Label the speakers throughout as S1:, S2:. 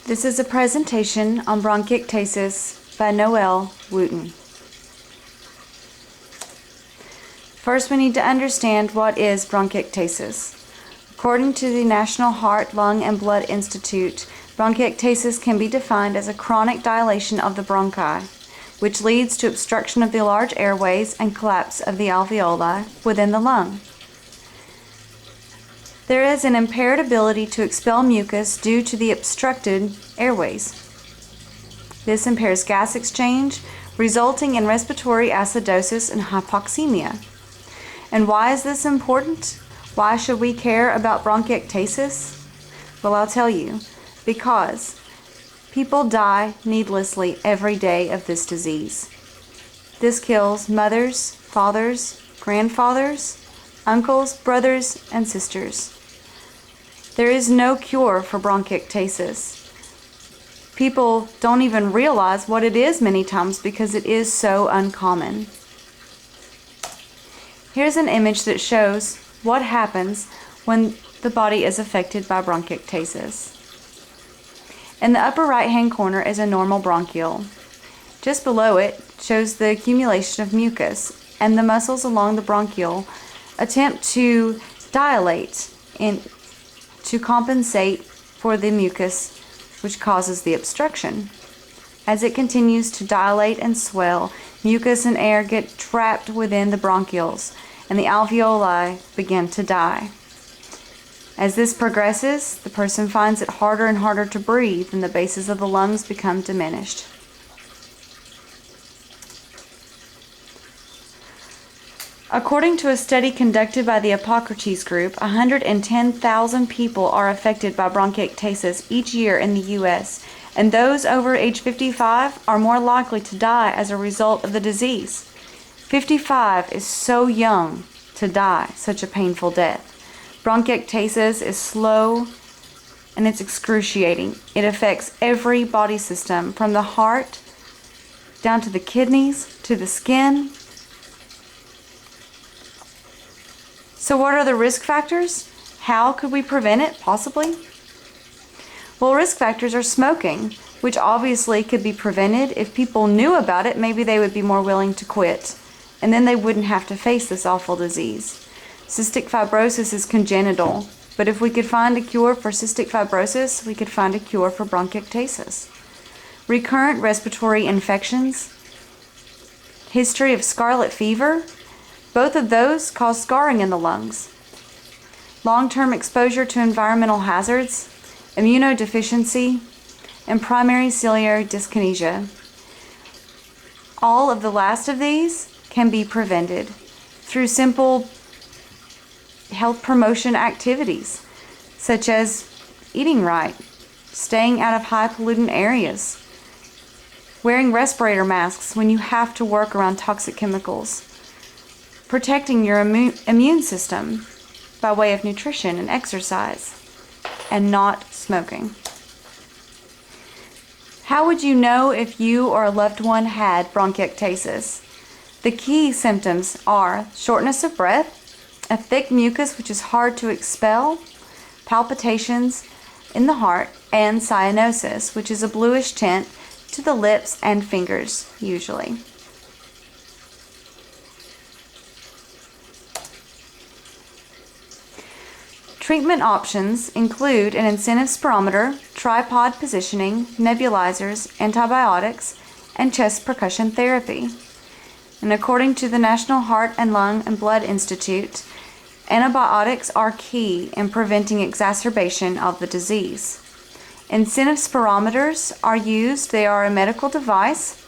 S1: This is a presentation on bronchiectasis by Noel Wooten. First, we need to understand what is bronchiectasis. According to the National Heart, Lung, and Blood Institute, bronchiectasis can be defined as a chronic dilation of the bronchi, which leads to obstruction of the large airways and collapse of the alveoli within the lung. There is an impaired ability to expel mucus due to the obstructed airways. This impairs gas exchange, resulting in respiratory acidosis and hypoxemia. And why is this important? Why should we care about bronchiectasis? Well, I'll tell you. Because people die needlessly every day of this disease. This kills mothers, fathers, grandfathers, uncles, brothers, and sisters. There is no cure for bronchiectasis. People don't even realize what it is many times because it is so uncommon. Here's an image that shows what happens when the body is affected by bronchiectasis. In the upper right-hand corner is a normal bronchiole. Just below it shows the accumulation of mucus, and the muscles along the bronchiole attempt to dilate to compensate for the mucus which causes the obstruction. As it continues to dilate and swell, mucus and air get trapped within the bronchioles, and the alveoli begin to die. As this progresses, the person finds it harder and harder to breathe, and the bases of the lungs become diminished. According to a study conducted by the Hippocrates Group, 110,000 people are affected by bronchiectasis each year in the U.S., and those over age 55 are more likely to die as a result of the disease. 55 is so young to die such a painful death. Bronchiectasis is slow and it's excruciating. It affects every body system, from the heart down to the kidneys to the skin. So what are the risk factors? How could we prevent it, possibly? Well, risk factors are smoking, which obviously could be prevented. If people knew about it, maybe they would be more willing to quit, and then they wouldn't have to face this awful disease. Cystic fibrosis is congenital, but if we could find a cure for cystic fibrosis, we could find a cure for bronchiectasis. Recurrent respiratory infections, history of scarlet fever, both of those cause scarring in the lungs. Long-term exposure to environmental hazards, immunodeficiency, and primary ciliary dyskinesia. All of the last of these can be prevented through simple health promotion activities, such as eating right, staying out of high pollutant areas, wearing respirator masks when you have to work around toxic chemicals, protecting your immune system by way of nutrition and exercise, and not smoking. How would you know if you or a loved one had bronchiectasis? The key symptoms are shortness of breath, a thick mucus which is hard to expel, palpitations in the heart, and cyanosis, which is a bluish tint to the lips and fingers, usually. Treatment options include an incentive spirometer, tripod positioning, nebulizers, antibiotics, and chest percussion therapy. And according to the National Heart and Lung and Blood Institute, antibiotics are key in preventing exacerbation of the disease. Incentive spirometers are used. They are a medical device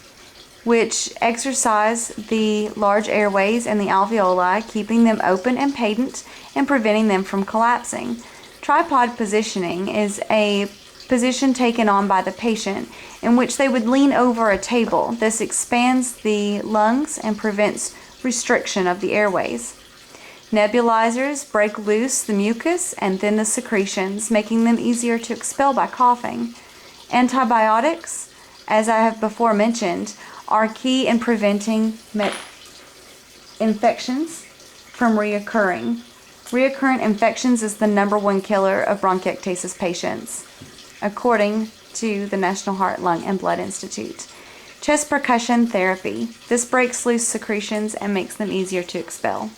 S1: which exercise the large airways and the alveoli, keeping them open and patent and preventing them from collapsing. Tripod positioning is a position taken on by the patient in which they would lean over a table. This expands the lungs and prevents restriction of the airways. Nebulizers break loose the mucus and thin the secretions, making them easier to expel by coughing. Antibiotics, as I have before mentioned, are key in preventing infections from reoccurring. Reoccurrent infections is the #1 killer of bronchiectasis patients, according to the National Heart, Lung, and Blood Institute. Chest percussion therapy. This breaks loose secretions and makes them easier to expel.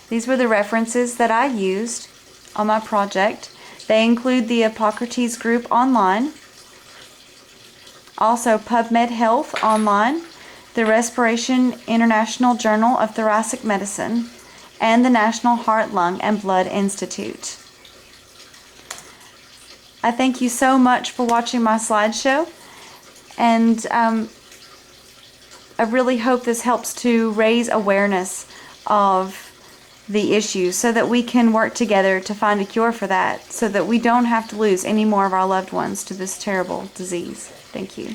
S1: These were the references that I used on my project. They include the Hippocrates group online, also PubMed Health online, the Respiration International Journal of Thoracic Medicine, and the National Heart, Lung, and Blood Institute. I thank you so much for watching my slideshow, and I really hope this helps to raise awareness of the issue so that we can work together to find a cure for that, so that we don't have to lose any more of our loved ones to this terrible disease. Thank you.